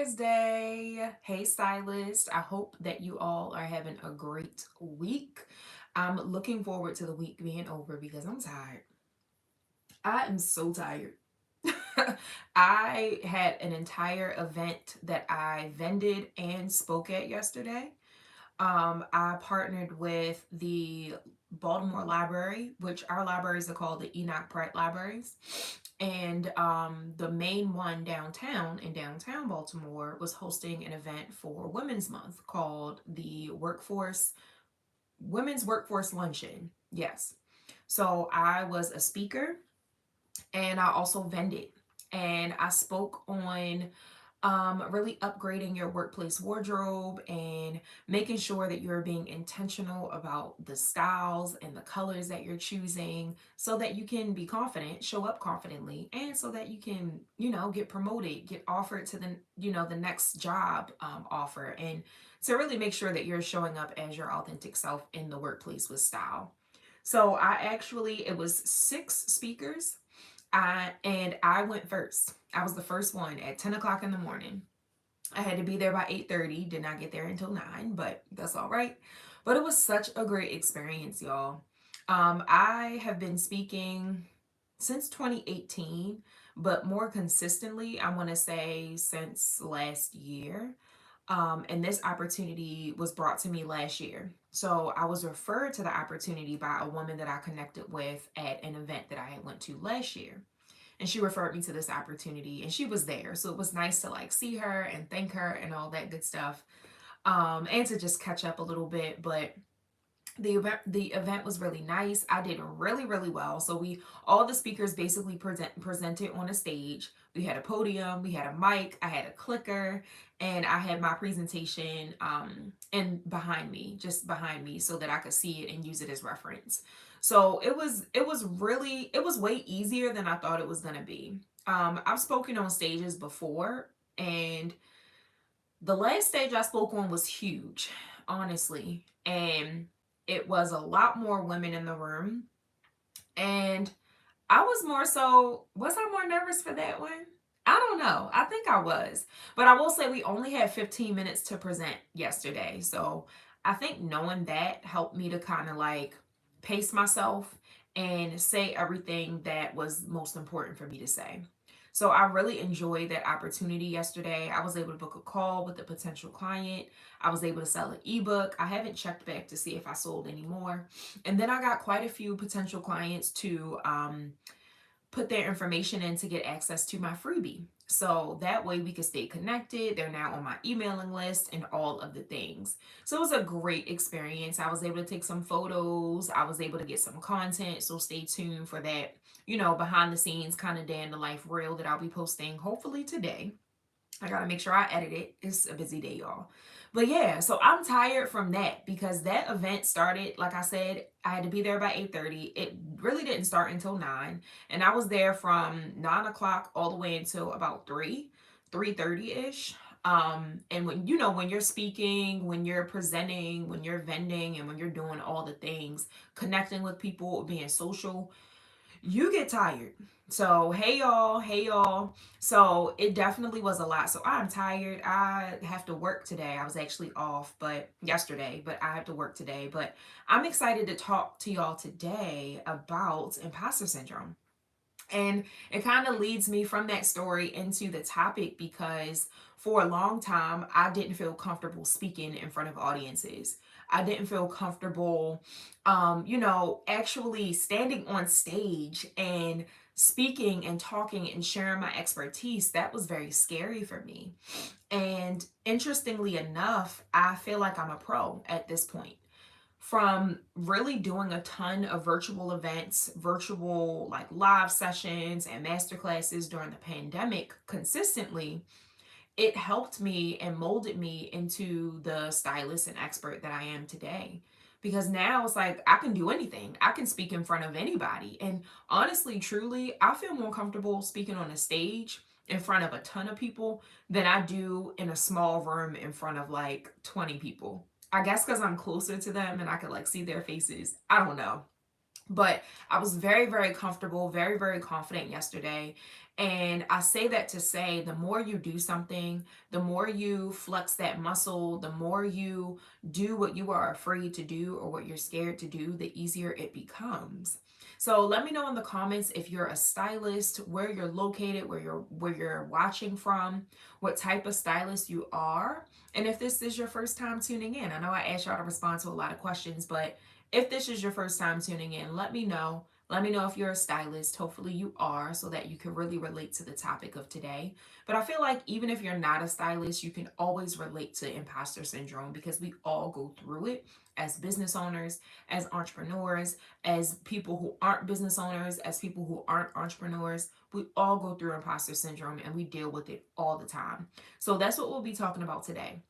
Thursday. Hey, stylist. I hope that you all are having a great week. I'm looking forward to the week being over because I'm tired. I am so tired. I had an entire event that I vended and spoke at yesterday. I partnered with the Baltimore Library, which our libraries are called the Enoch Pratt Libraries. And the main one downtown in downtown Baltimore was hosting an event for Women's Month called the Women's Workforce Luncheon. Yes. So I was a speaker and I also vended. And I spoke on really upgrading your workplace wardrobe and making sure that you're being intentional about the styles and the colors that you're choosing so that you can be confident, show up confidently, and so that you can, get promoted, get offered to the next job offer, and to really make sure that you're showing up as your authentic self in the workplace with style. So it was 6 speakers and I went first. I was the first one at 10 o'clock in the morning. I had to be there by 8:30. Did not get there until 9, but that's all right. But it was such a great experience, y'all. I have been speaking since 2018, but more consistently, I want to say since last year. And this opportunity was brought to me last year. So I was referred to the opportunity by a woman that I connected with at an event that I had went to last year, and she referred me to this opportunity, and she was there, so it was nice to like see her and thank her and all that good stuff, and to just catch up a little bit. But the event was really nice. I did really well. So we all the speakers basically presented on a stage. We had a podium, we had a mic, I had a clicker, and I had my presentation and just behind me, so that I could see it and use it as reference. So it was way easier than I thought it was gonna be. I've spoken on stages before, and the last stage I spoke on was huge, honestly. And it was a lot more women in the room. And was I more nervous for that one? I don't know. I think I was. But I will say we only had 15 minutes to present yesterday. So I think knowing that helped me to kind of like pace myself and say everything that was most important for me to say. So I really enjoyed that opportunity yesterday. I was able to book a call with a potential client. I was able to sell an ebook. I haven't checked back to see if I sold any more. And then I got quite a few potential clients to put their information in to get access to my freebie. So that way we could stay connected. They're now on my emailing list and all of the things. So it was a great experience. I was able to take some photos. I was able to get some content. So stay tuned for that, behind the scenes kind of day in the life reel that I'll be posting hopefully today. I gotta make sure I edit it. It's a busy day, y'all. But yeah, so I'm tired from that because that event started, like I said, I had to be there by 8:30. It really didn't start until 9. And I was there from 9 o'clock all the way until about 3:30-ish. And when you're speaking, when you're presenting, when you're vending, and when you're doing all the things, connecting with people, being social, you get tired. So, hey y'all, hey y'all. So, it definitely was a lot. So, I'm tired. I have to work today. I was actually off, but yesterday, but I have to work today. But I'm excited to talk to y'all today about imposter syndrome. And it kind of leads me from that story into the topic because for a long time, I didn't feel comfortable speaking in front of audiences. I didn't feel comfortable, actually standing on stage and speaking and talking and sharing my expertise. That was very scary for me. And interestingly enough, I feel like I'm a pro at this point, from really doing a ton of virtual events, virtual like live sessions and master classes during the pandemic consistently. It helped me and molded me into the stylist and expert that I am today. Because now it's like I can do anything. I can speak in front of anybody. And honestly, truly, I feel more comfortable speaking on a stage in front of a ton of people than I do in a small room in front of like 20 people. I guess because I'm closer to them and I could like see their faces. I don't know. But I was very, very comfortable, very, very confident yesterday. And I say that to say the more you do something, the more you flex that muscle, the more you do what you are afraid to do or what you're scared to do, the easier it becomes. So let me know in the comments if you're a stylist, where you're located, where you're watching from, what type of stylist you are, and if this is your first time tuning in. I know I asked y'all to respond to a lot of questions, but if this is your first time tuning in, let me know. Let me know if you're a stylist. Hopefully, you are, so that you can really relate to the topic of today. But I feel like even if you're not a stylist, you can always relate to imposter syndrome because we all go through it as business owners, as entrepreneurs, as people who aren't business owners, as people who aren't entrepreneurs. We all go through imposter syndrome and we deal with it all the time. So that's what we'll be talking about today.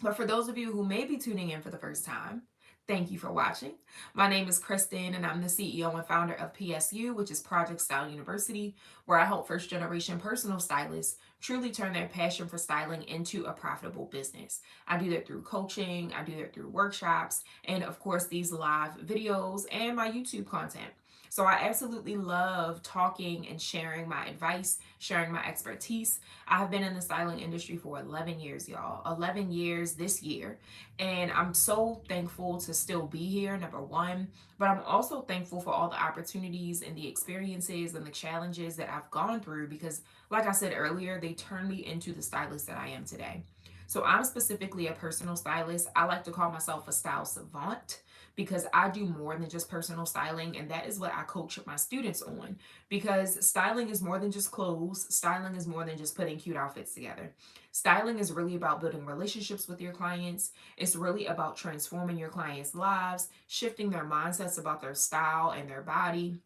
But for those of you who may be tuning in for the first time, thank you for watching. My name is Kristen, and I'm the CEO and founder of PSU, which is Project Style University, where I help first generation personal stylists truly turn their passion for styling into a profitable business. I do that through coaching, I do that through workshops, and of course, these live videos and my YouTube content. So I absolutely love talking and sharing my advice, sharing my expertise. I have been in the styling industry for 11 years, y'all. 11 years this year. And I'm so thankful to still be here, number one. But I'm also thankful for all the opportunities and the experiences and the challenges that I've gone through because, like I said earlier, they turned me into the stylist that I am today. So I'm specifically a personal stylist. I like to call myself a style savant because I do more than just personal styling, and that is what I coach my students on. Because styling is more than just clothes, styling is more than just putting cute outfits together. Styling is really about building relationships with your clients. It's really about transforming your clients' lives, shifting their mindsets about their style and their body,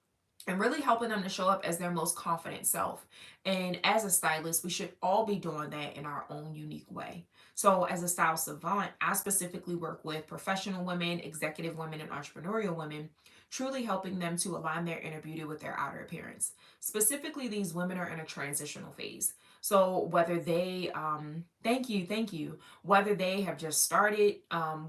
and really helping them to show up as their most confident self. And as a stylist, we should all be doing that in our own unique way. So, as a style savant, I specifically work with professional women, executive women, and entrepreneurial women, truly helping them to align their inner beauty with their outer appearance. Specifically, these women are in a transitional phase. So, whether thank you, whether they have just started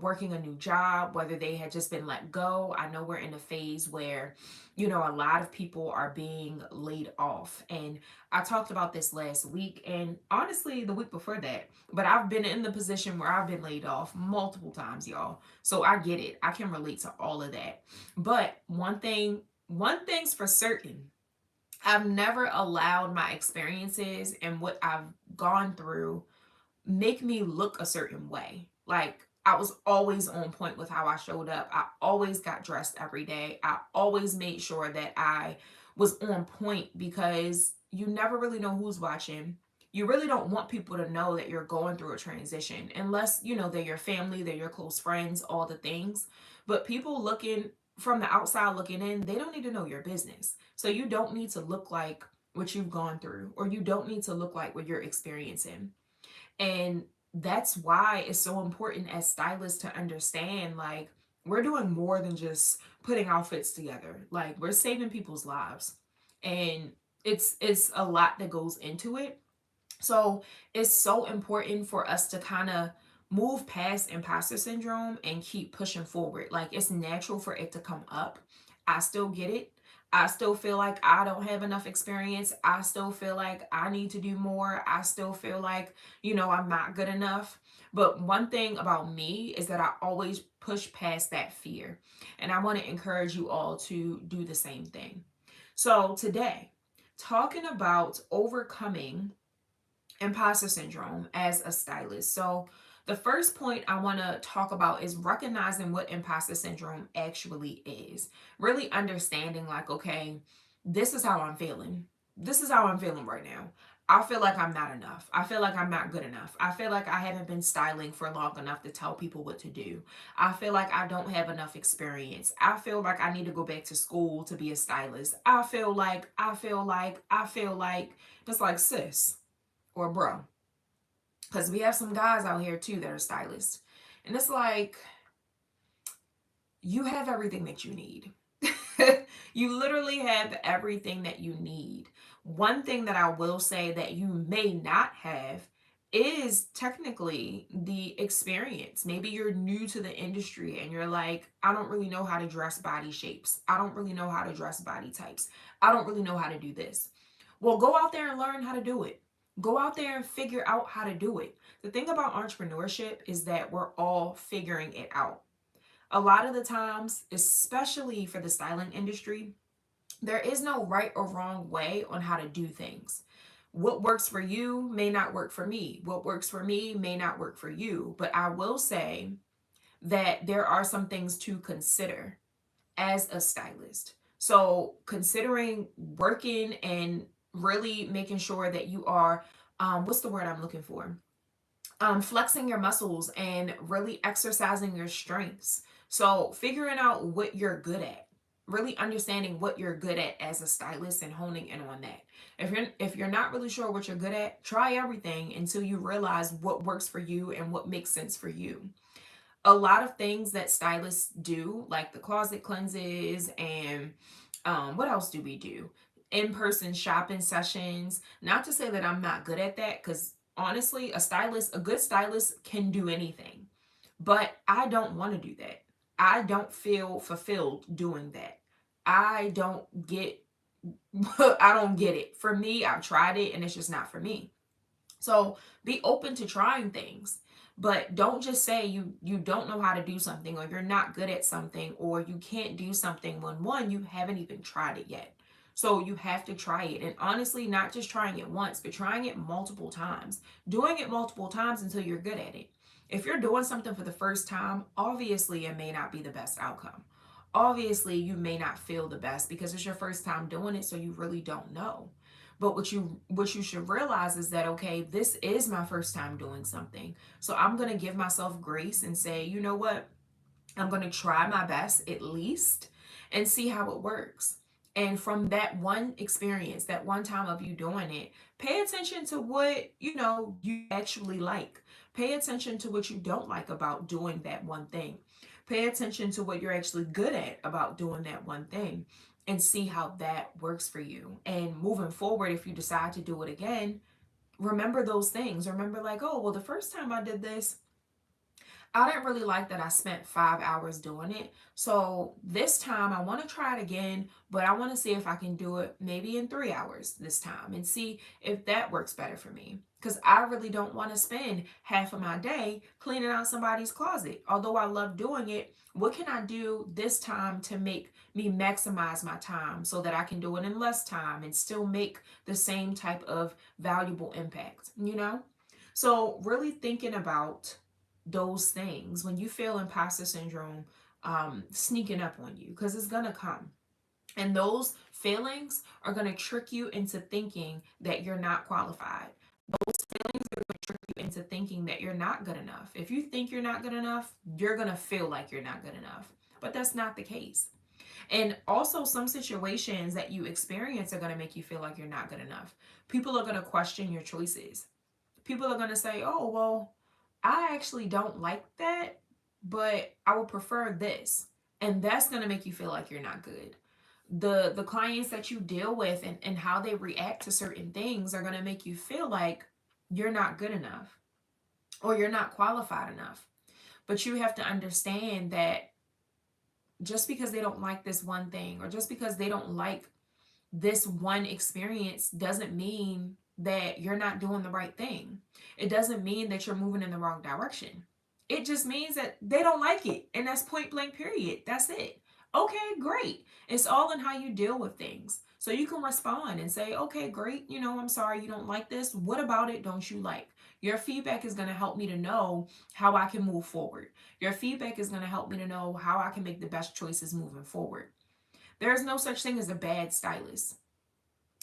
working a new job, whether they had just been let go. I know we're in a phase where a lot of people are being laid off. And I talked about this last week and honestly the week before that. But I've been in the position where I've been laid off multiple times, y'all. So I get it. I can relate to all of that. But one thing's for certain. I've never allowed my experiences and what I've gone through make me look a certain way. Like I was always on point with how I showed up. I always got dressed every day. I always made sure that I was on point because you never really know who's watching. You really don't want people to know that you're going through a transition unless, they're your family, they're your close friends, all the things. But people looking from the outside looking in, they don't need to know your business. So you don't need to look like what you've gone through, or you don't need to look like what you're experiencing. And that's why it's so important as stylists to understand like we're doing more than just putting outfits together. Like we're saving people's lives. And it's a lot that goes into it. So it's so important for us to kind of move past imposter syndrome and keep pushing forward. Like it's natural for it to come up. I still get it. I still feel like I don't have enough experience. I still feel like I need to do more. I still feel like, I'm not good enough. But one thing about me is that I always push past that fear. And I want to encourage you all to do the same thing. So today, talking about overcoming imposter syndrome as a stylist. So, the first point I want to talk about is recognizing what imposter syndrome actually is. Really understanding, like, okay, this is how I'm feeling. This is how I'm feeling right now. I feel like I'm not enough. I feel like I'm not good enough. I feel like I haven't been styling for long enough to tell people what to do. I feel like I don't have enough experience. I feel like I need to go back to school to be a stylist. I feel like. It's like, sis, or bro, because we have some guys out here too that are stylists, and it's like you have everything that you need. You literally have everything that you need. One thing that I will say that you may not have is technically the experience. Maybe you're new to the industry and you're like, I don't really know how to dress body shapes. I don't really know how to dress body types. I don't really know how to do this. Well, go out there and learn how to do it. Go out there and figure out how to do it. The thing about entrepreneurship is that we're all figuring it out. A lot of the times, especially for the styling industry, there is no right or wrong way on how to do things. What works for you may not work for me. What works for me may not work for you. But I will say that there are some things to consider as a stylist. So, considering working and really making sure that you are, what's the word I'm looking for? Flexing your muscles and really exercising your strengths. So figuring out what you're good at, really understanding what you're good at as a stylist and honing in on that. If you're not really sure what you're good at, try everything until you realize what works for you and what makes sense for you. A lot of things that stylists do, like the closet cleanses and what else do we do? In-person shopping sessions. Not to say that I'm not good at that, because honestly, a good stylist can do anything. But I don't want to do that. I don't feel fulfilled doing that. I don't get I don't get it. For me, I've tried it and it's just not for me. So be open to trying things, but don't just say you don't know how to do something, or you're not good at something, or you can't do something when one, you haven't even tried it yet. So you have to try it. And honestly, not just trying it once, but trying it multiple times. Doing it multiple times until you're good at it. If you're doing something for the first time, obviously it may not be the best outcome. Obviously, you may not feel the best because it's your first time doing it, so you really don't know. But what you should realize is that, okay, this is my first time doing something. So I'm going to give myself grace and say, you know what? I'm going to try my best at least and see how it works. And from that one experience, that one time of you doing it, pay attention to what, you actually like. Pay attention to what you don't like about doing that one thing. Pay attention to what you're actually good at about doing that one thing and see how that works for you. And moving forward, if you decide to do it again, remember those things. Remember, like, oh, well, the first time I did this, I didn't really like that I spent 5 hours doing it. So this time I want to try it again, but I want to see if I can do it maybe in 3 hours this time and see if that works better for me. Because I really don't want to spend half of my day cleaning out somebody's closet. Although I love doing it, what can I do this time to make me maximize my time so that I can do it in less time and still make the same type of valuable impact? So, really thinking about those things when you feel imposter syndrome sneaking up on you, because it's going to come. And those feelings are going to trick you into thinking that you're not qualified. Those feelings are going to trick you into thinking that you're not good enough. If you think you're not good enough, you're going to feel like you're not good enough. But that's not the case. And also, some situations that you experience are going to make you feel like you're not good enough. People are going to question your choices. People are going to say, oh, well, I actually don't like that, but I would prefer this. And that's going to make you feel like you're not good. The clients that you deal with and how they react to certain things are going to make you feel like you're not good enough or you're not qualified enough. But you have to understand that just because they don't like this one thing, or just because they don't like this one experience, doesn't mean that you're not doing the right thing. It doesn't mean that you're moving in the wrong direction. It just means that they don't like it. And that's point blank, period. That's it. Okay, great. It's all in how you deal with things. So you can respond and say, okay, great. I'm sorry you don't like this. What about it don't you like? Your feedback is going to help me to know how I can move forward. Your feedback is going to help me to know how I can make the best choices moving forward. There is no such thing as a bad stylist.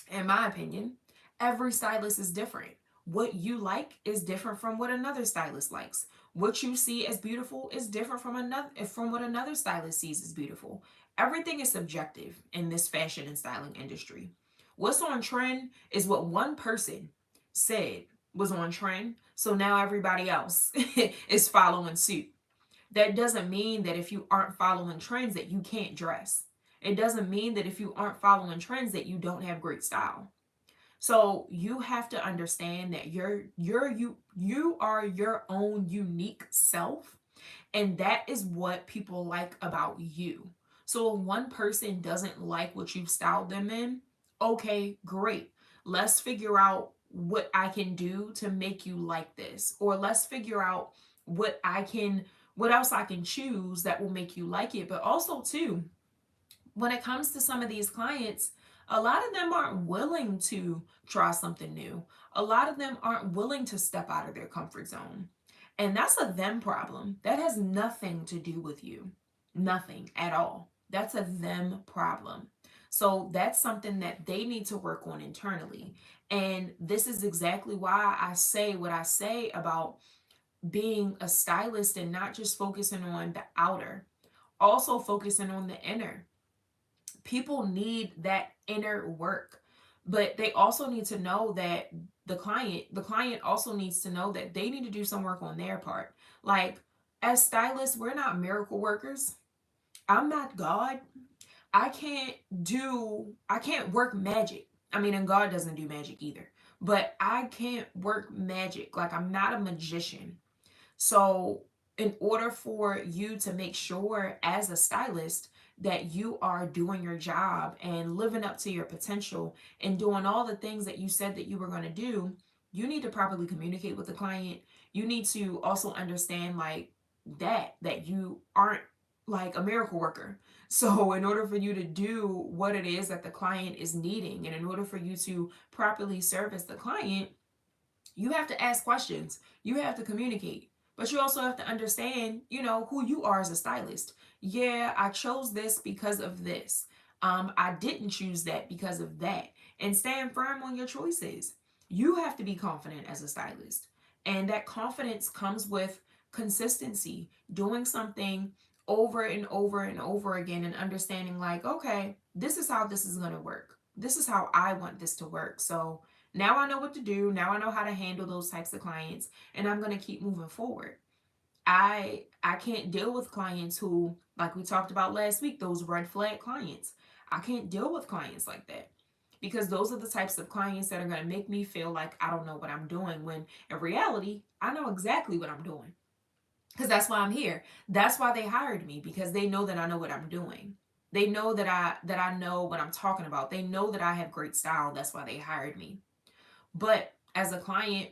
In my opinion, every stylist is different. What you like is different from what another stylist likes. What you see as beautiful is different from what another stylist sees as beautiful. Everything is subjective in this fashion and styling industry. What's on trend is what one person said was on trend, so now everybody else is following suit. That doesn't mean that if you aren't following trends that you can't dress. It doesn't mean that if you aren't following trends that you don't have great style. So you have to understand that you are your own unique self, and that is what people like about you. So if one person doesn't like what you've styled them in, okay, great. Let's figure out what I can do to make you like this. Or let's figure out what else I can choose that will make you like it. But also too, when it comes to some of these clients, a lot of them aren't willing to try something new. A lot of them aren't willing to step out of their comfort zone. And that's a them problem. That has nothing to do with you. Nothing at all. That's a them problem. So that's something that they need to work on internally. And this is exactly why I say what I say about being a stylist and not just focusing on the outer, also focusing on the inner. People need that inner work, but they also need to know that the client also needs to know that they need to do some work on their part. Like, as stylists, we're not miracle workers. I'm not God. I can't work magic. I mean, and God doesn't do magic either, but I can't work magic. Like, I'm not a magician. So, in order for you to make sure as a stylist that you are doing your job and living up to your potential and doing all the things that you said that you were going to do, you need to properly communicate with the client. You need to also understand, like, that you aren't like a miracle worker. So, in order for you to do what it is that the client is needing, and in order for you to properly service the client, you have to ask questions. You have to communicate. But you also have to understand, who you are as a stylist. Yeah, I chose this because of this. I didn't choose that because of that. And stand firm on your choices. You have to be confident as a stylist. And that confidence comes with consistency, doing something over and over and over again, and understanding, like, okay, this is how this is going to work. This is how I want this to work. So now I know what to do. Now I know how to handle those types of clients, and I'm going to keep moving forward. I can't deal with clients who, like we talked about last week, those red flag clients. I can't deal with clients like that, because those are the types of clients that are going to make me feel like I don't know what I'm doing, when in reality, I know exactly what I'm doing, because that's why I'm here. That's why they hired me, because they know that I know what I'm doing. They know that I know what I'm talking about. They know that I have great style. That's why they hired me. But as a client,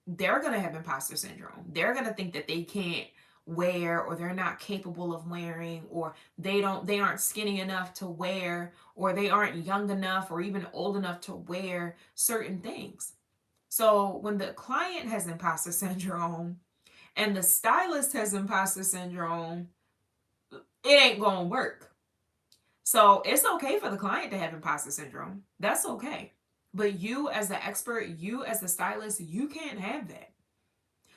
they're going to have imposter syndrome. They're going to think that they can't wear, or they're not capable of wearing, or they aren't skinny enough to wear, or they aren't young enough or even old enough to wear certain things. So when the client has imposter syndrome and the stylist has imposter syndrome, it ain't going to work. So it's okay for the client to have imposter syndrome. That's okay. But you as the expert, you as the stylist, you can't have that.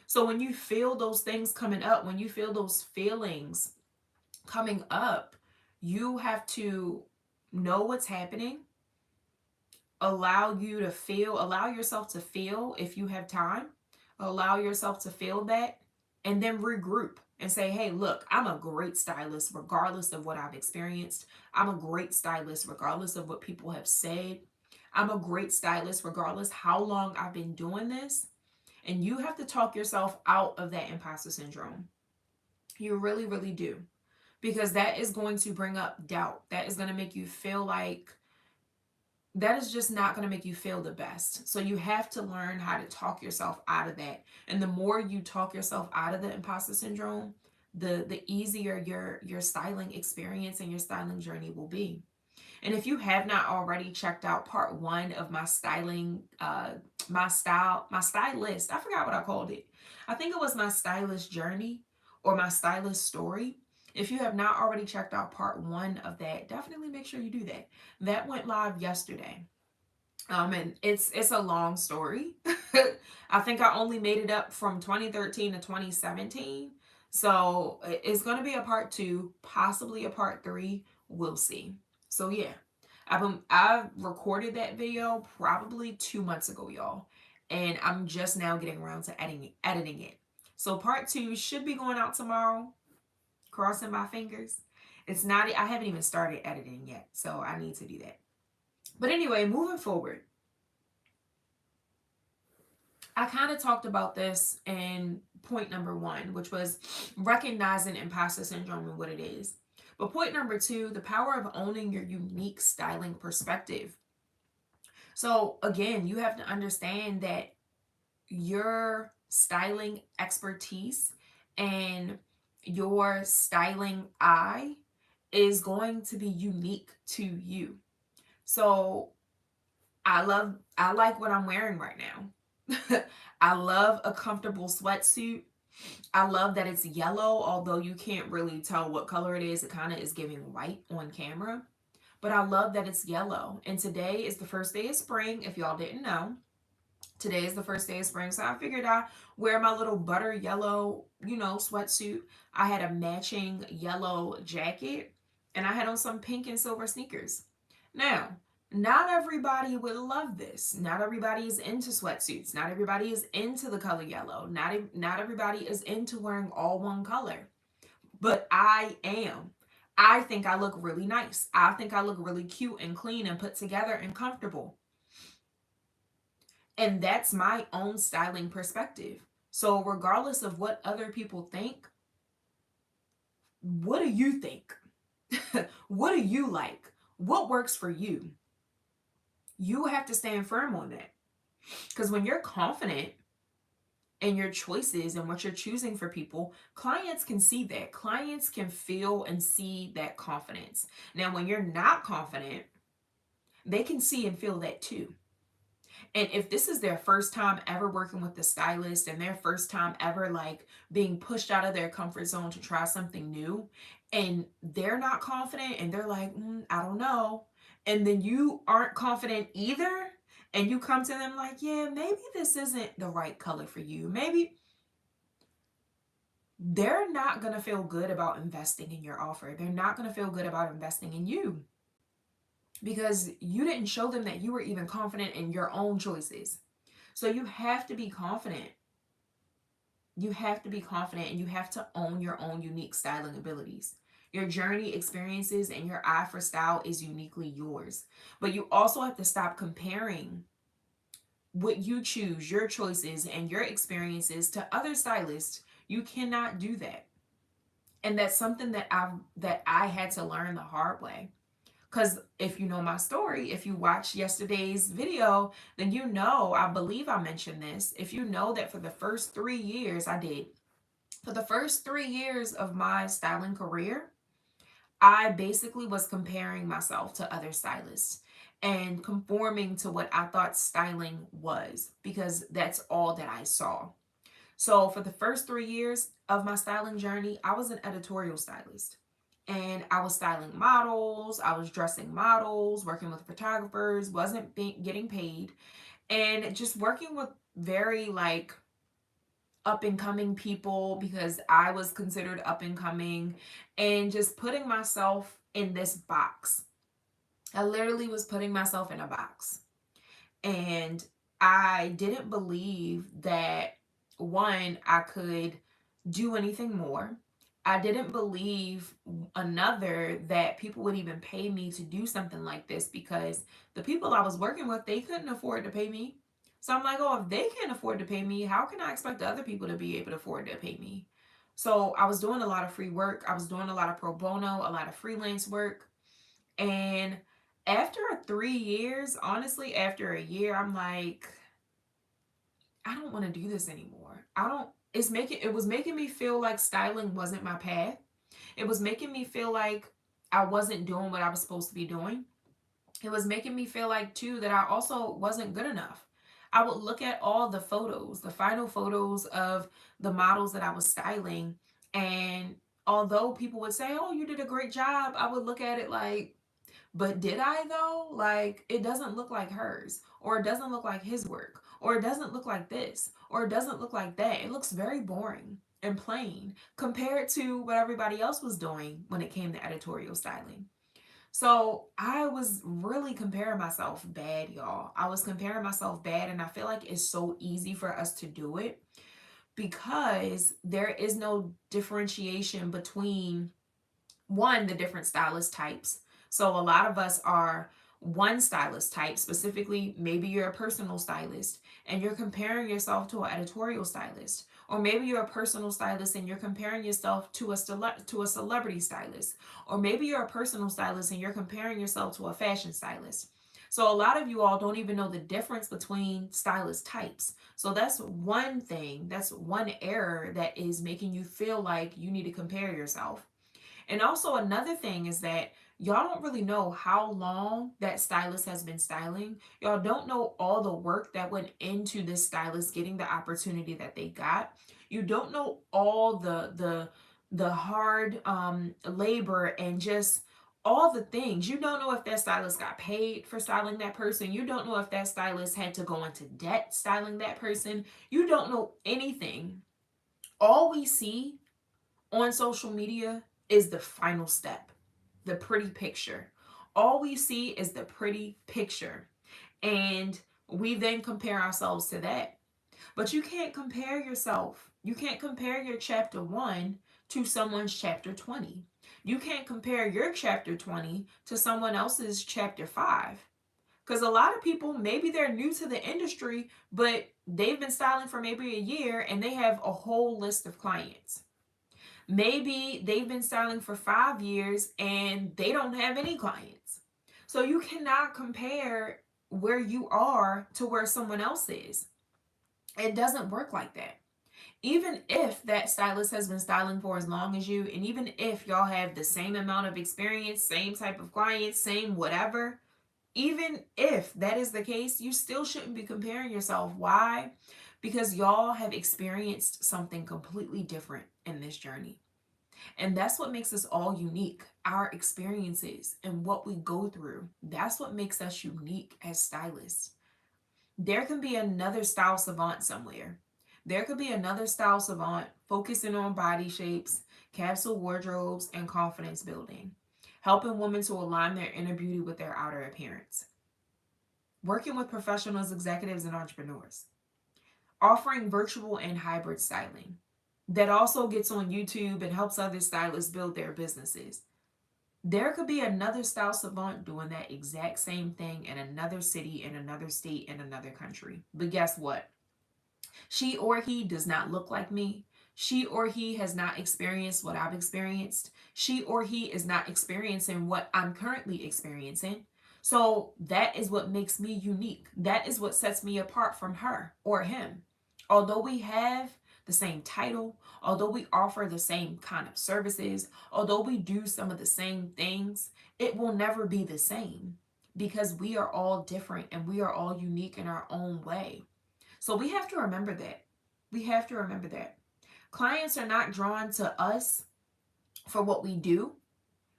So when you feel those things coming up, when you feel those feelings coming up, you have to know what's happening, allow yourself to feel if you have time, allow yourself to feel that, and then regroup and say, hey, look, I'm a great stylist regardless of what I've experienced. I'm a great stylist regardless of what people have said. I'm a great stylist regardless how long I've been doing this. And you have to talk yourself out of that imposter syndrome. You really, really do. Because that is going to bring up doubt. That is going to make you feel like, that is just not going to make you feel the best. So you have to learn how to talk yourself out of that. And the more you talk yourself out of the imposter syndrome, the easier your styling experience and your styling journey will be. And if you have not already checked out part one of my styling, my stylist, I forgot what I called it. I think it was my stylist journey or my stylist story. If you have not already checked out part one of that, definitely make sure you do that. That went live yesterday. And it's a long story. I think I only made it up from 2013 to 2017. So it's going to be a part two, possibly a part three. We'll see. So yeah, I've recorded that video probably 2 months ago, y'all, and I'm just now getting around to editing it. So part two should be going out tomorrow. Crossing my fingers. It's not. I haven't even started editing yet, so I need to do that. But anyway, moving forward. I kind of talked about this in point number one, which was recognizing imposter syndrome and what it is. But point number two, the power of owning your unique styling perspective. So, again, you have to understand that your styling expertise and your styling eye is going to be unique to you. So, I like what I'm wearing right now. I love a comfortable sweatsuit. I love that it's yellow, although you can't really tell what color it is. It kind of is giving white on camera. But I love that it's yellow. And today is the first day of spring, if y'all didn't know. Today is the first day of spring, so I figured I'd wear my little butter yellow, sweatsuit. I had a matching yellow jacket, and I had on some pink and silver sneakers. Now, not everybody would love this. Not everybody is into sweatsuits. Not everybody is into the color yellow. Not everybody is into wearing all one color. But I am. I think I look really nice. I think I look really cute and clean and put together and comfortable. And that's my own styling perspective. So, regardless of what other people think, what do you think? What do you like? What works for you? You have to stand firm on that. Because when you're confident in your choices and what you're choosing for people, clients can see that. Clients can feel and see that confidence. Now, when you're not confident, they can see and feel that too. And if this is their first time ever working with the stylist and their first time ever like being pushed out of their comfort zone to try something new, and they're not confident and they're like, I don't know. And then you aren't confident either. And you come to them like, yeah, maybe this isn't the right color for you. Maybe they're not going to feel good about investing in your offer. They're not going to feel good about investing in you because you didn't show them that you were even confident in your own choices. So you have to be confident. You have to be confident and you have to own your own unique styling abilities. Your journey, experiences, and your eye for style is uniquely yours. But you also have to stop comparing what you choose, your choices, and your experiences to other stylists. You cannot do that. And that's something that I had to learn the hard way. Because if you know my story, if you watched yesterday's video, then you know, I believe I mentioned this. If you know that for the first 3 years, I did. For the first 3 years of my styling career, I basically was comparing myself to other stylists and conforming to what I thought styling was because that's all that I saw. So for the first 3 years of my styling journey, I was an editorial stylist. And I was styling models, I was dressing models, working with photographers, wasn't getting paid, and just working with very like up and coming people because I was considered up and coming, and just putting myself in this box. I literally was putting myself in a box. And I didn't believe that, one, I could do anything more. I didn't believe, another, that people would even pay me to do something like this because the people I was working with, they couldn't afford to pay me. So I'm like, oh, if they can't afford to pay me, how can I expect the other people to be able to afford to pay me? So I was doing a lot of free work. I was doing a lot of pro bono, a lot of freelance work. And after 3 years, honestly, after a year, I'm like, I don't want to do this anymore. I don't, it was making me feel like styling wasn't my path. It was making me feel like I wasn't doing what I was supposed to be doing. It was making me feel like, too, that I also wasn't good enough. I would look at all the photos, the final photos of the models that I was styling. And although people would say, oh, you did a great job, I would look at it like, but did I though? Like, it doesn't look like hers, or it doesn't look like his work, or it doesn't look like this, or it doesn't look like that. It looks very boring and plain compared to what everybody else was doing when it came to editorial styling. So I was really comparing myself bad, y'all. I was comparing myself bad, and I feel like it's so easy for us to do it because there is no differentiation between, one, the different stylist types. So a lot of us are one stylist type, specifically, maybe you're a personal stylist and you're comparing yourself to an editorial stylist. Or maybe you're a personal stylist and you're comparing yourself to a celebrity stylist. Or maybe you're a personal stylist and you're comparing yourself to a fashion stylist. So a lot of you all don't even know the difference between stylist types. So that's one thing, that's one error that is making you feel like you need to compare yourself. And also another thing is that y'all don't really know how long that stylist has been styling. Y'all don't know all the work that went into this stylist getting the opportunity that they got. You don't know all the hard labor and just all the things. You don't know if that stylist got paid for styling that person. You don't know if that stylist had to go into debt styling that person. You don't know anything. All we see on social media is the final step, the pretty picture. All we see is the pretty picture. And we then compare ourselves to that. But you can't compare yourself. You can't compare your chapter 1 to someone's chapter 20. You can't compare your chapter 20 to someone else's chapter 5. Because a lot of people, maybe they're new to the industry, but they've been styling for maybe a year and they have a whole list of clients. Maybe they've been styling for 5 years and they don't have any clients. So you cannot compare where you are to where someone else is. It doesn't work like that. Even if that stylist has been styling for as long as you, and even if y'all have the same amount of experience, same type of clients, same whatever, even if that is the case, you still shouldn't be comparing yourself. Why? Because y'all have experienced something completely different in this journey. And that's what makes us all unique. Our experiences and what we go through. That's what makes us unique as stylists. There can be another style savant somewhere. There could be another style savant focusing on body shapes, capsule wardrobes, and confidence building, helping women to align their inner beauty with their outer appearance. Working with professionals, executives, and entrepreneurs. Offering virtual and hybrid styling that also gets on YouTube and helps other stylists build their businesses. There could be another style savant doing that exact same thing in another city, in another state, in another country. But guess what? She or he does not look like me. She or he has not experienced what I've experienced. She or he is not experiencing what I'm currently experiencing. So that is what makes me unique. That is what sets me apart from her or him. Although we have the same title, although we offer the same kind of services, although we do some of the same things, it will never be the same because we are all different and we are all unique in our own way. So we have to remember that. We have to remember that. Clients are not drawn to us for what we do,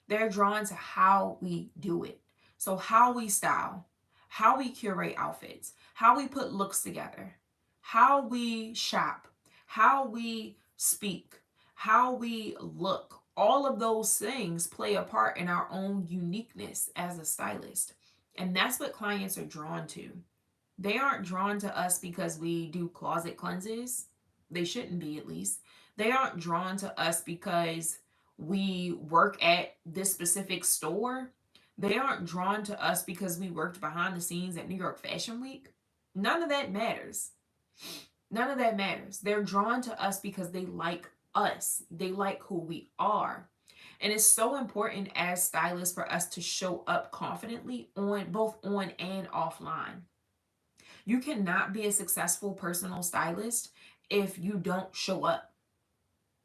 they're drawn to how we do it. So, how we style, how we curate outfits, how we put looks together, how we shop, how we speak, how we look. All of those things play a part in our own uniqueness as a stylist. And that's what clients are drawn to. They aren't drawn to us because we do closet cleanses. They shouldn't be, at least. They aren't drawn to us because we work at this specific store. They aren't drawn to us because we worked behind the scenes at New York Fashion Week. None of that matters. None of that matters. They're drawn to us because they like us. They like who we are. And it's so important as stylists for us to show up confidently on both on and offline. You cannot be a successful personal stylist if you don't show up.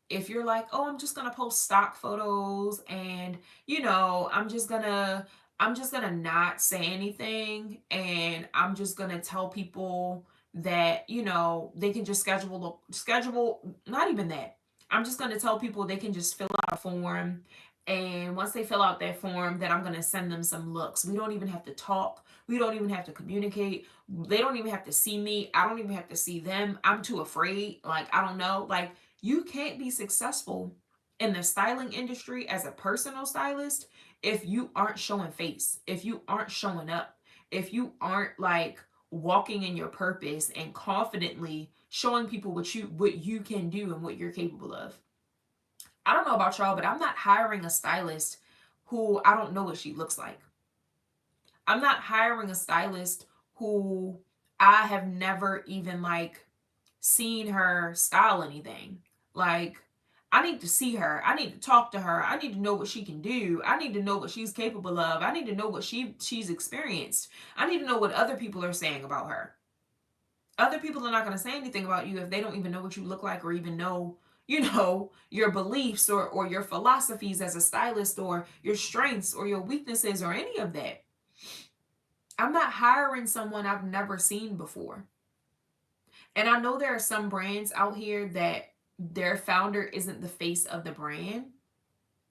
If you're like, "Oh, I'm just going to post stock photos and, I'm just going to not say anything and I'm just going to tell people that, they can just schedule not even that. I'm just going to tell people they can just fill out a form, and once they fill out that form, then I'm going to send them some looks. We don't even have to talk. We don't even have to communicate. They don't even have to see me. I don't even have to see them. I'm too afraid. Like, I don't know. Like, you can't be successful in the styling industry as a personal stylist if you aren't showing face, if you aren't showing up, if you aren't like walking in your purpose and confidently showing people what you can do and what you're capable of. I don't know about y'all, but I'm not hiring a stylist who I don't know what she looks like. I'm not hiring a stylist who I have never even like seen her style anything. Like, I need to see her. I need to talk to her. I need to know what she can do. I need to know what she's capable of. I need to know what she's experienced. I need to know what other people are saying about her. Other people are not going to say anything about you if they don't even know what you look like or even know, your beliefs or your philosophies as a stylist or your strengths or your weaknesses or any of that. I'm not hiring someone I've never seen before. And I know there are some brands out here that their founder isn't the face of the brand,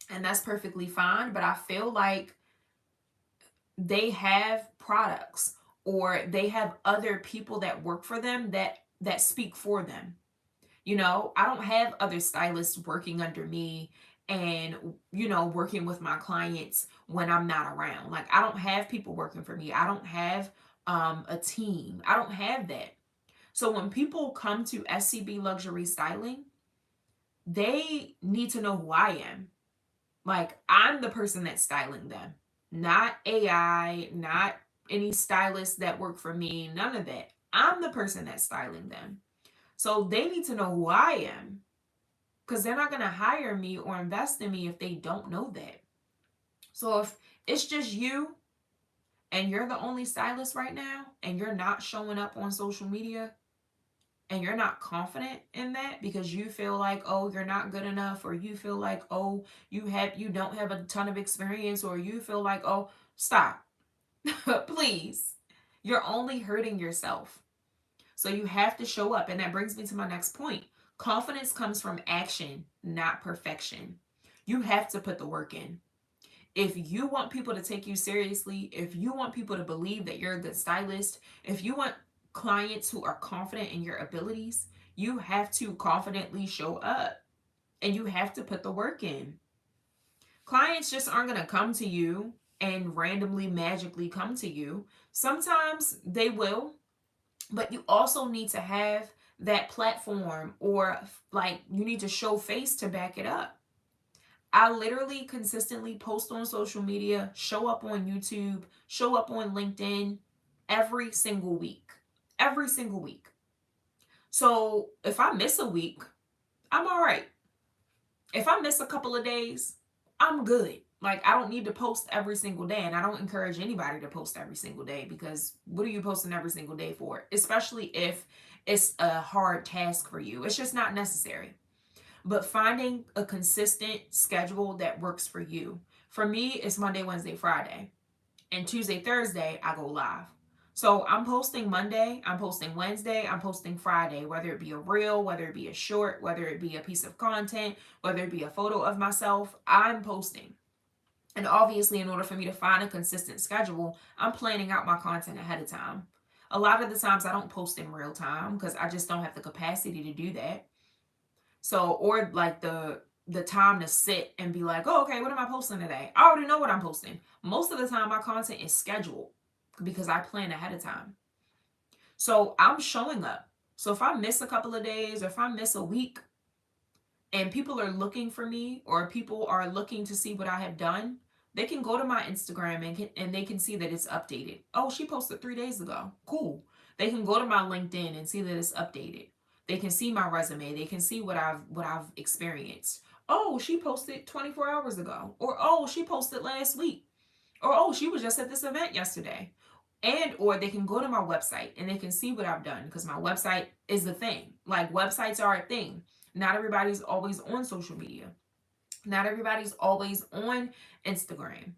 and that's perfectly fine, but I feel like they have products or they have other people that work for them that speak for them. I don't have other stylists working under me and working with my clients when I'm not around. Like, I don't have people working for me. I don't have a team. I don't have that. So when people come to SCB Luxury Styling, they need to know who I am. Like, I'm the person that's styling them, not AI, not any stylists that work for me, none of that. I'm the person that's styling them. So they need to know who I am, because they're not going to hire me or invest in me if they don't know that. So if it's just you and you're the only stylist right now and you're not showing up on social media, and you're not confident in that because you feel like, oh, you're not good enough, or you feel like, oh, you don't have a ton of experience, or you feel like, oh, stop. Please. You're only hurting yourself. So you have to show up. And that brings me to my next point. Confidence comes from action, not perfection. You have to put the work in. If you want people to take you seriously, if you want people to believe that you're a good stylist, if you want clients who are confident in your abilities, you have to confidently show up and you have to put the work in. Clients just aren't going to come to you and randomly magically come to you. Sometimes they will, but you also need to have that platform, or like you need to show face to back it up. I literally consistently post on social media, show up on YouTube, show up on LinkedIn every single week. Every single week. So if I miss a week, I'm all right. If I miss a couple of days, I'm good. Like, I don't need to post every single day, and I don't encourage anybody to post every single day, because what are you posting every single day for? Especially if it's a hard task for you. It's just not necessary. But finding a consistent schedule that works for you. For me, it's Monday, Wednesday, Friday. And Tuesday, Thursday, I go live. So I'm posting Monday, I'm posting Wednesday, I'm posting Friday, whether it be a reel, whether it be a short, whether it be a piece of content, whether it be a photo of myself, I'm posting. And obviously, in order for me to find a consistent schedule, I'm planning out my content ahead of time. A lot of the times I don't post in real time because I just don't have the capacity to do that. So, or like the time to sit and be like, oh, okay, what am I posting today? I already know what I'm posting. Most of the time, my content is scheduled because I plan ahead of time. So I'm showing up. So if I miss a couple of days, or if I miss a week, and people are looking for me, or people are looking to see what I have done, they can go to my Instagram and they can see that it's updated. Oh, she posted 3 days ago. Cool. They can go to my LinkedIn and see that it's updated. They can see my resume. They can see what I've experienced. Oh, she posted 24 hours ago. Or oh, she posted last week. Or oh, she was just at this event yesterday. And or they can go to my website and they can see what I've done, because my website is the thing. Like, websites are a thing. Not everybody's always on social media. Not everybody's always on Instagram.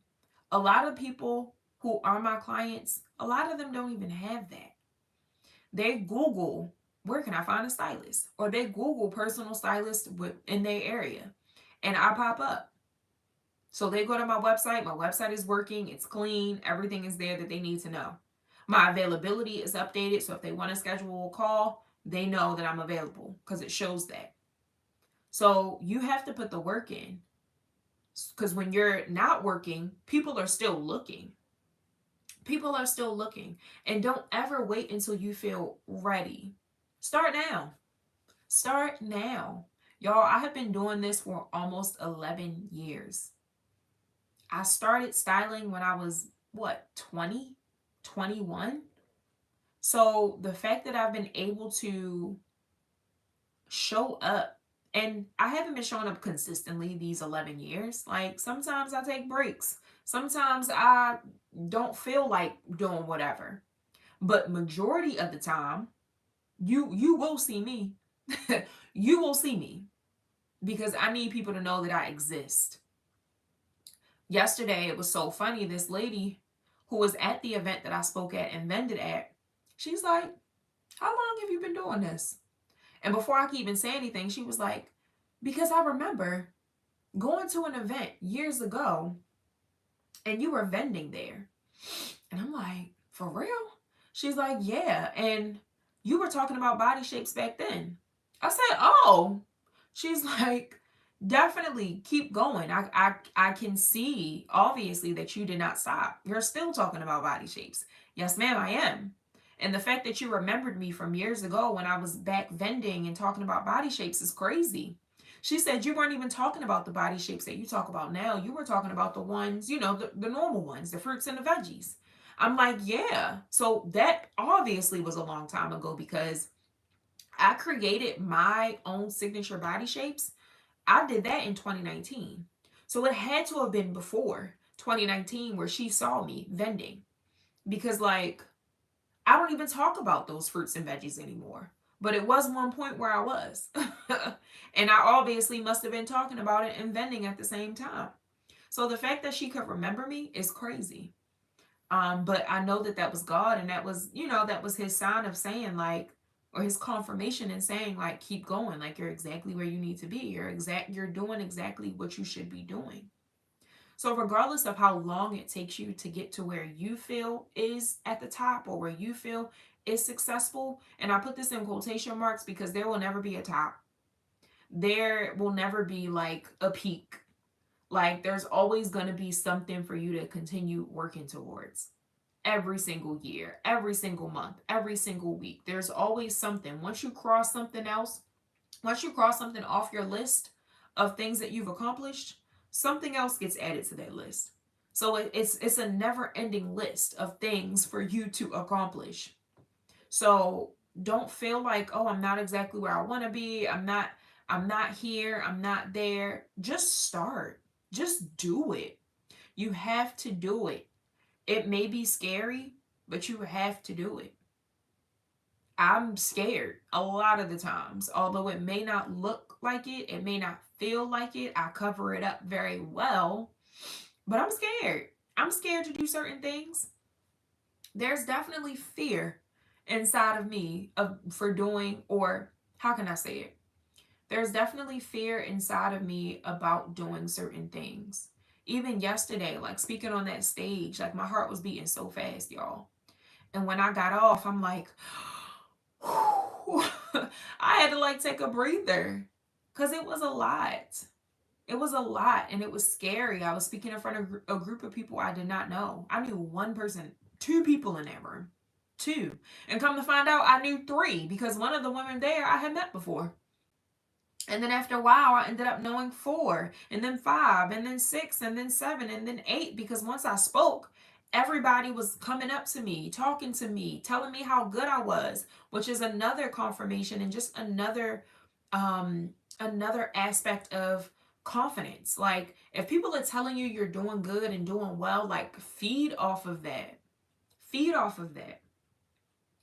A lot of people who are my clients, a lot of them don't even have that. They Google, where can I find a stylist? Or they Google personal stylist in their area, and I pop up. So they go to my website. My website is working. It's clean. Everything is there that they need to know. My availability is updated. So if they want to schedule a call, they know that I'm available because it shows that. So you have to put the work in, because when you're not working, people are still looking. People are still looking. And don't ever wait until you feel ready. Start now. Start now. Y'all, I have been doing this for almost 11 years. I started styling when I was what, 20, 21. So the fact that I've been able to show up, and I haven't been showing up consistently these 11 years. Like sometimes I take breaks. Sometimes I don't feel like doing whatever. But majority of the time, you will see me. You will see me because I need people to know that I exist. Yesterday it was so funny. This lady who was at the event that I spoke at and vended at, she's like, "How long have you been doing this?" And before I could even say anything, she was like, "Because I remember going to an event years ago and you were vending there." And I'm like, "For real?" She's like, "Yeah. And you were talking about body shapes back then." I said, "Oh." She's like, "Definitely keep going. I can see obviously that you did not stop. You're still talking about body shapes." "Yes, ma'am, I am." And the fact that you remembered me from years ago when I was back vending and talking about body shapes is crazy. She said, "You weren't even talking about the body shapes that you talk about now. You were talking about the ones, the normal ones, the fruits and the veggies." I'm like, "Yeah." So that obviously was a long time ago because I created my own signature body shapes. I did that in 2019. So it had to have been before 2019 where she saw me vending because, like, I don't even talk about those fruits and veggies anymore. But it was one point where I was. And I obviously must have been talking about it and vending at the same time. So the fact that she could remember me is crazy. But I know that that was God, and that was, that was his sign of saying, like, or his confirmation in saying, like, keep going, like you're exactly where you need to be. You're doing exactly what you should be doing. So regardless of how long it takes you to get to where you feel is at the top or where you feel is successful, and I put this in quotation marks because there will never be a top. There will never be like a peak. Like there's always going to be something for you to continue working towards. Every single year, every single month, every single week. There's always something. Once you cross something off your list of things that you've accomplished, something else gets added to that list. So it's a never-ending list of things for you to accomplish. So don't feel like, "Oh, I'm not exactly where I want to be. I'm not here, I'm not there." Just start. Just do it. You have to do it. It may be scary, but you have to do it. I'm scared a lot of the times. Although it may not look like it may not feel like it. I cover it up very well, but I'm scared. I'm scared to do certain things. There's definitely fear inside of me for doing, or how can I say it? There's definitely fear inside of me about doing certain things. Even yesterday, like speaking on that stage, like my heart was beating so fast, y'all. And when I got off, I'm like, I had to like take a breather because it was a lot. It was a lot and it was scary. I was speaking in front of a group of people I did not know. I knew one person, two people in that room, two. And come to find out, I knew three because one of the women there I had met before. And then after a while, I ended up knowing four, and then five, and then six, and then seven, and then eight. Because once I spoke, everybody was coming up to me, talking to me, telling me how good I was, which is another confirmation and just another aspect of confidence. Like if people are telling you you're doing good and doing well, like feed off of that. Feed off of that.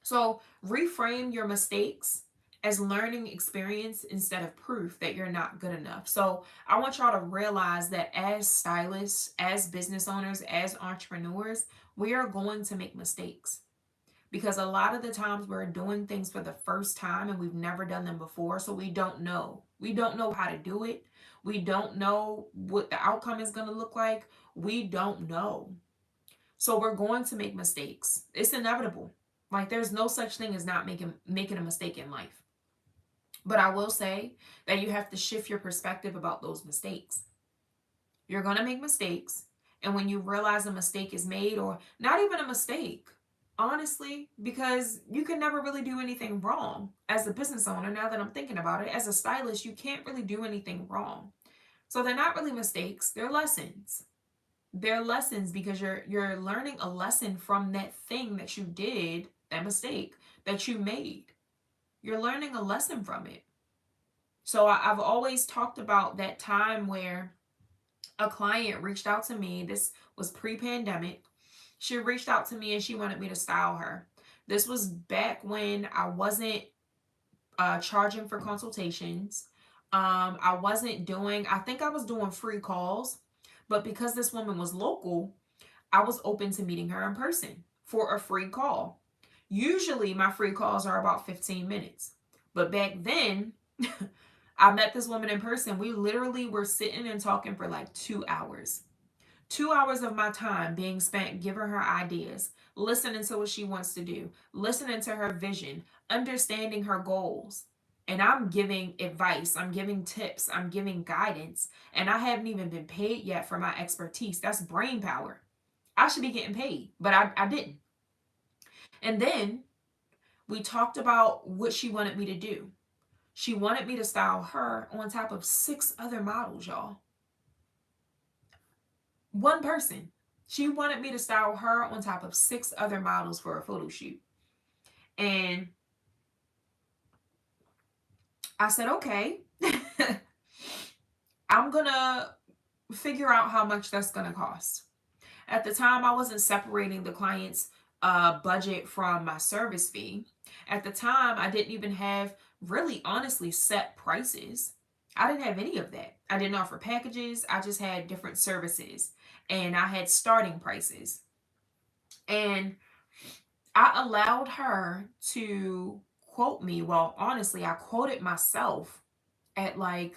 So reframe your mistakes as learning experience instead of proof that you're not good enough. So I want y'all to realize that as stylists, as business owners, as entrepreneurs, we are going to make mistakes. Because a lot of the times we're doing things for the first time and we've never done them before. So we don't know. We don't know how to do it. We don't know what the outcome is going to look like. We don't know. So we're going to make mistakes. It's inevitable. Like there's no such thing as not making a mistake in life. But I will say that you have to shift your perspective about those mistakes. You're going to make mistakes. And when you realize a mistake is made, or not even a mistake, honestly, because you can never really do anything wrong as a business owner. Now that I'm thinking about it, as a stylist, you can't really do anything wrong. So they're not really mistakes, they're lessons. They're lessons because you're learning a lesson from that thing that you did, that mistake that you made. You're learning a lesson from it. So I've always talked about that time where a client reached out to me. This was pre-pandemic. She reached out to me and she wanted me to style her. This was back when I wasn't charging for consultations. I wasn't doing, I think I was doing free calls, but because this woman was local, I was open to meeting her in person for a free call. Usually my free calls are about 15 minutes. But back then, I met this woman in person. We literally were sitting and talking for like 2 hours. 2 hours of my time being spent giving her ideas, listening to what she wants to do, listening to her vision, understanding her goals. And I'm giving advice, I'm giving tips, I'm giving guidance, and I haven't even been paid yet for my expertise. That's brain power. I should be getting paid, but I didn't. And then we talked about what she wanted me to do. She wanted me to style her on top of 6 other models, y'all. One person. She wanted me to style her on top of 6 other models for a photo shoot. And I said, okay, I'm going to figure out how much that's going to cost. At the time, I wasn't separating the client's budget from my service fee. At the time, I didn't even have really honestly set prices. I didn't have any of that. I didn't offer packages. I just had different services and I had starting prices. And I allowed her to quote me. Well, honestly, I quoted myself at like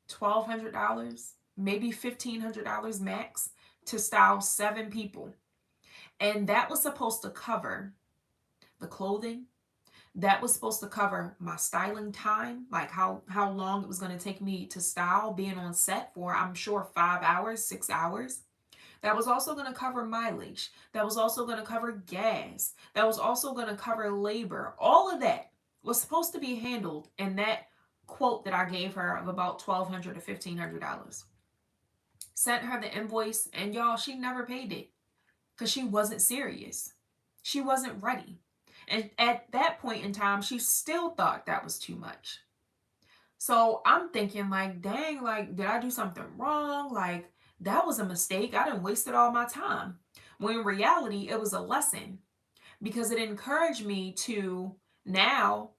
$1,200, maybe $1,500 max to style 7 people. And that was supposed to cover the clothing. That was supposed to cover my styling time, like how long it was going to take me to style, being on set for, I'm sure, 5 hours, 6 hours. That was also going to cover mileage. That was also going to cover gas. That was also going to cover labor. All of that was supposed to be handled in that quote that I gave her of about $1,200 to $1,500. Sent her the invoice, and y'all, she never paid it because she wasn't serious. She wasn't ready. And at that point in time, she still thought that was too much. So I'm thinking, like, dang, like, did I do something wrong? Like, that was a mistake. I didn't wasted all my time. When in reality, it was a lesson because it encouraged me to now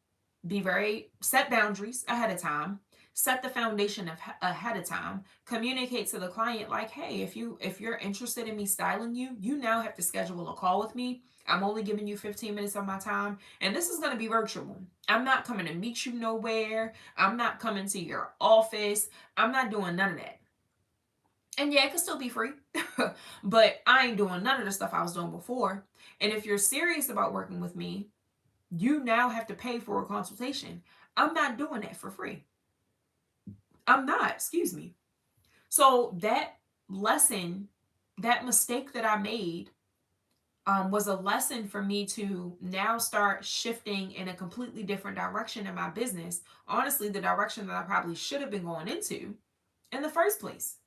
be very set boundaries ahead of time, set the foundation of ahead of time, communicate to the client like, hey, if you're interested in me styling you, you now have to schedule a call with me. I'm only giving you 15 minutes of my time, and this is going to be virtual. I'm not coming to meet you nowhere. I'm not coming to your office. I'm not doing none of that. And yeah, it could still be free, but I ain't doing none of the stuff I was doing before. And if you're serious about working with me, you now have to pay for a consultation. I'm not doing that for free. I'm not, excuse me. So that lesson, that mistake that I made, was a lesson for me to now start shifting in a completely different direction in my business. Honestly, the direction that I probably should have been going into in the first place.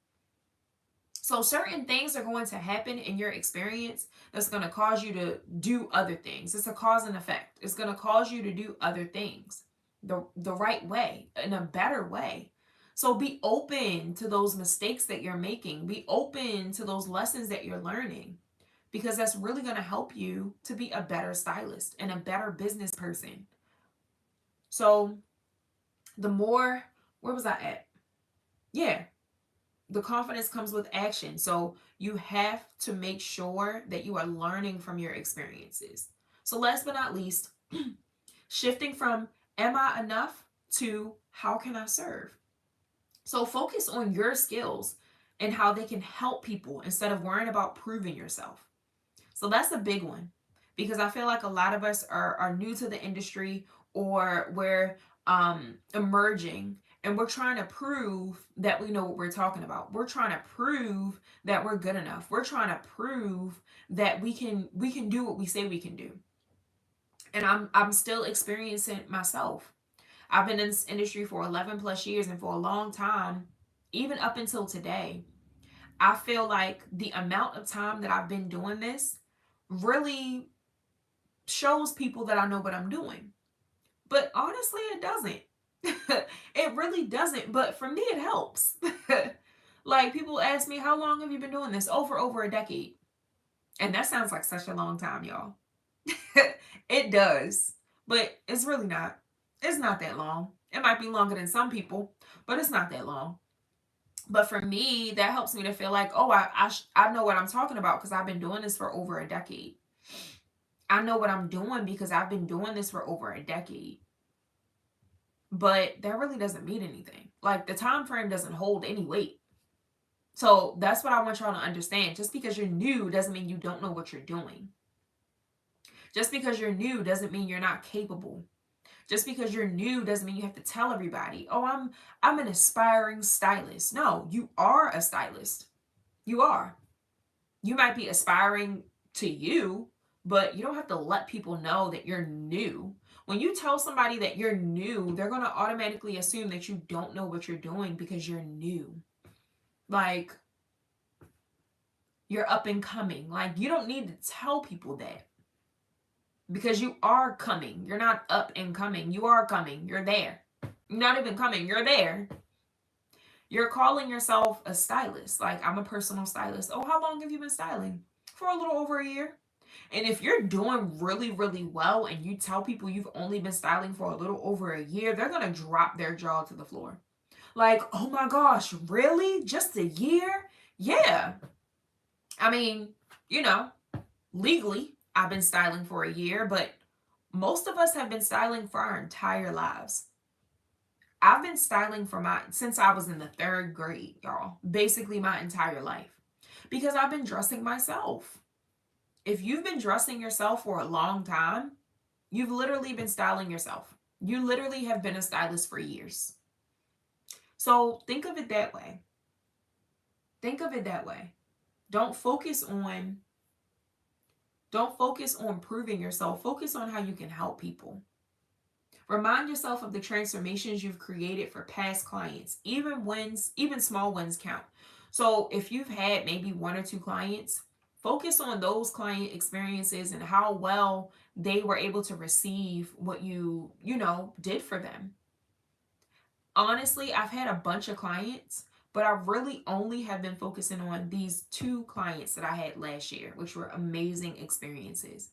So certain things are going to happen in your experience that's going to cause you to do other things. It's a cause and effect. It's going to cause you to do other things the right way, in a better way. So be open to those mistakes that you're making. Be open to those lessons that you're learning because that's really going to help you to be a better stylist and a better business person. So the more, where was I at? Yeah, the confidence comes with action. So you have to make sure that you are learning from your experiences. So last but not least, shifting from am I enough to how can I serve? So focus on your skills and how they can help people instead of worrying about proving yourself. So that's a big one because I feel like a lot of us are new to the industry or we're emerging and we're trying to prove that we know what we're talking about. We're trying to prove that we're good enough. We're trying to prove that we can do what we say we can do. And I'm still experiencing myself. I've been in this industry for 11 plus years and for a long time, even up until today, I feel like the amount of time that I've been doing this really shows people that I know what I'm doing. But honestly, it doesn't. It really doesn't. But for me, it helps. Like, people ask me, how long have you been doing this? Oh, for over a decade. And that sounds like such a long time, y'all. It does. But it's really not. It's not that long. It might be longer than some people, but it's not that long. But for me, that helps me to feel like, oh, I know what I'm talking about because I've been doing this for over a decade. I know what I'm doing because I've been doing this for over a decade. But that really doesn't mean anything. Like, the time frame doesn't hold any weight. So that's what I want y'all to understand. Just because you're new doesn't mean you don't know what you're doing. Just because you're new doesn't mean you're not capable. Just because you're new doesn't mean you have to tell everybody, "Oh, I'm an aspiring stylist." No, you are a stylist. You are. You might be aspiring to you, but you don't have to let people know that you're new. When you tell somebody that you're new, they're going to automatically assume that you don't know what you're doing because you're new. Like, you're up and coming. Like, you don't need to tell people that because you are coming. You're not up and coming. You are coming. You're there. You're not even coming. You're there. You're calling yourself a stylist. Like, I'm a personal stylist. Oh, how long have you been styling? For a little over a year. And if you're doing really, really well and you tell people you've only been styling for a little over a year, they're going to drop their jaw to the floor. Like, oh my gosh, really? Just a year? Yeah. I mean, you know, legally, I've been styling for a year, but most of us have been styling for our entire lives. I've been styling since I was in the third grade, y'all. Basically my entire life. Because I've been dressing myself. If you've been dressing yourself for a long time, you've literally been styling yourself. You literally have been a stylist for years. So think of it that way. Think of it that way. Don't focus on proving yourself. Focus on how you can help people. Remind yourself of the transformations you've created for past clients. Even wins, even small wins count. So if you've had maybe one or two clients, focus on those client experiences and how well they were able to receive what you did for them. Honestly, I've had a bunch of clients, but I really only have been focusing on these two clients that I had last year, which were amazing experiences.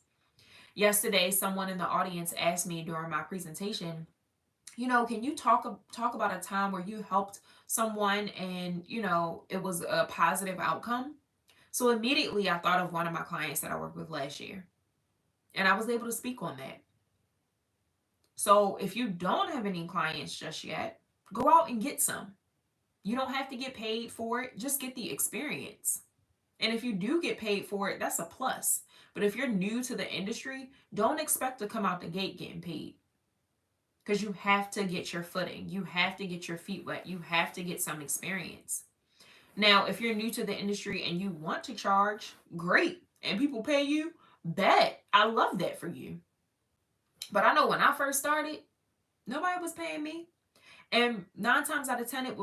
Yesterday, someone in the audience asked me during my presentation, can you talk about a time where you helped someone and, it was a positive outcome? So immediately I thought of one of my clients that I worked with last year, and I was able to speak on that. So if you don't have any clients just yet, go out and get some. You don't have to get paid for it, just get the experience. And if you do get paid for it, that's a plus. But if you're new to the industry, don't expect to come out the gate getting paid. Because you have to get your footing. You have to get your feet wet. You have to get some experience. Now, if you're new to the industry and you want to charge, great. And people pay you, bet. I love that for you. But I know when I first started, nobody was paying me. And 9 times out of 10, it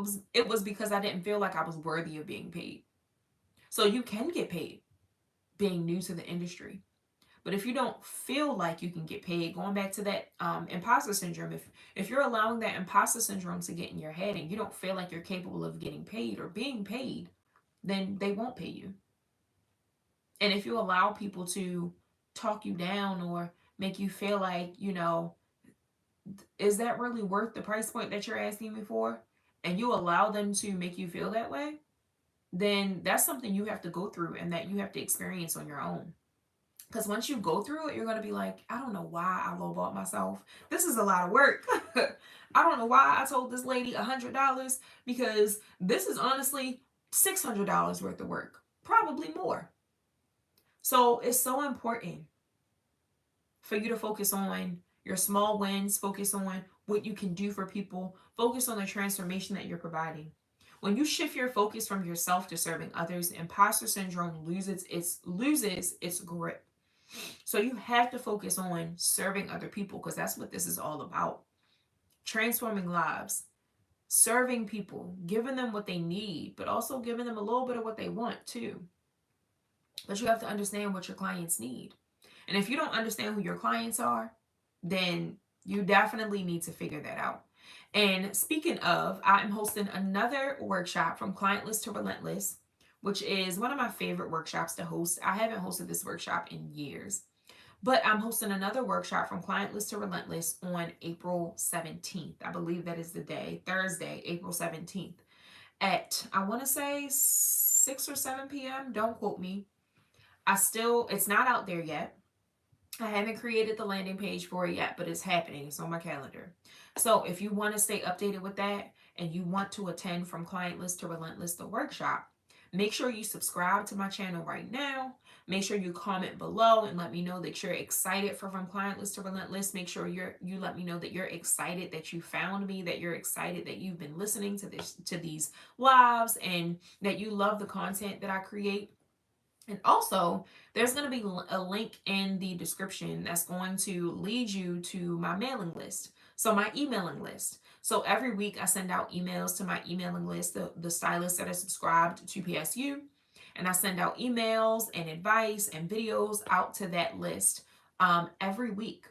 was because I didn't feel like I was worthy of being paid. So you can get paid being new to the industry. But if you don't feel like you can get paid, going back to that imposter syndrome, if you're allowing that imposter syndrome to get in your head and you don't feel like you're capable of getting paid or being paid, then they won't pay you. And if you allow people to talk you down or make you feel like, is that really worth the price point that you're asking me for? And you allow them to make you feel that way, then that's something you have to go through and that you have to experience on your own. Because once you go through it, you're going to be like, I don't know why I lowballed myself. This is a lot of work. I don't know why I told this lady $100 because this is honestly $600 worth of work. Probably more. So it's so important for you to focus on your small wins, focus on what you can do for people, focus on the transformation that you're providing. When you shift your focus from yourself to serving others, imposter syndrome loses its grip. So you have to focus on serving other people because that's what this is all about. Transforming lives. serving people, giving them what they need, but also giving them a little bit of what they want too. But you have to understand what your clients need. And if you don't understand who your clients are, then you definitely need to figure that out. And speaking of, I am hosting another workshop from Client List to Relentless, which is one of my favorite workshops to host. I haven't hosted this workshop in years, but I'm hosting another workshop from Client List to Relentless on April 17th. I believe that is the day, Thursday, April 17th, at I want to say 6 or 7 p.m. Don't quote me. It's not out there yet. I haven't created the landing page for it yet, but it's happening. It's on my calendar. So if you want to stay updated with that and you want to attend from Client List to Relentless, the workshop, make sure you subscribe to my channel right now. Make sure you comment below and let me know that you're excited for From Client List to Relentless. Make sure you let me know that you're excited that you found me, that you're excited that you've been listening to these lives, and that you love the content that I create. And also, there's going to be a link in the description that's going to lead you to my mailing list. So, my emailing list. So, every week I send out emails to my emailing list, the stylists that are subscribed to PSU. And I send out emails and advice and videos out to that list every week.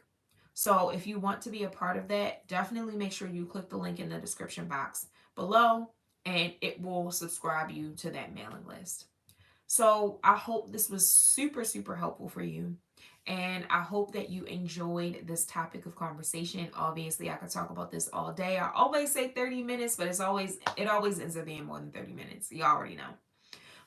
So, if you want to be a part of that, definitely make sure you click the link in the description box below and it will subscribe you to that mailing list. So I hope this was super, super helpful for you. And I hope that you enjoyed this topic of conversation. Obviously, I could talk about this all day. I always say 30 minutes, but it always ends up being more than 30 minutes. You already know.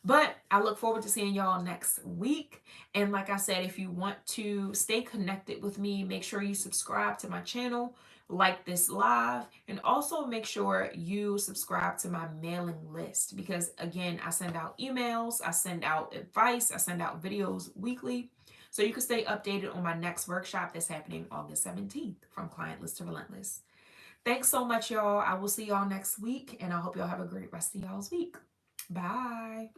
But I look forward to seeing y'all next week. And like I said, if you want to stay connected with me, make sure you subscribe to my channel, like this live, and also make sure you subscribe to my mailing list because, again, I send out emails, I send out advice, I send out videos weekly. So you can stay updated on my next workshop that's happening August 17th from Client List to Relentless. Thanks so much, y'all. I will see y'all next week, and I hope y'all have a great rest of y'all's week. Bye.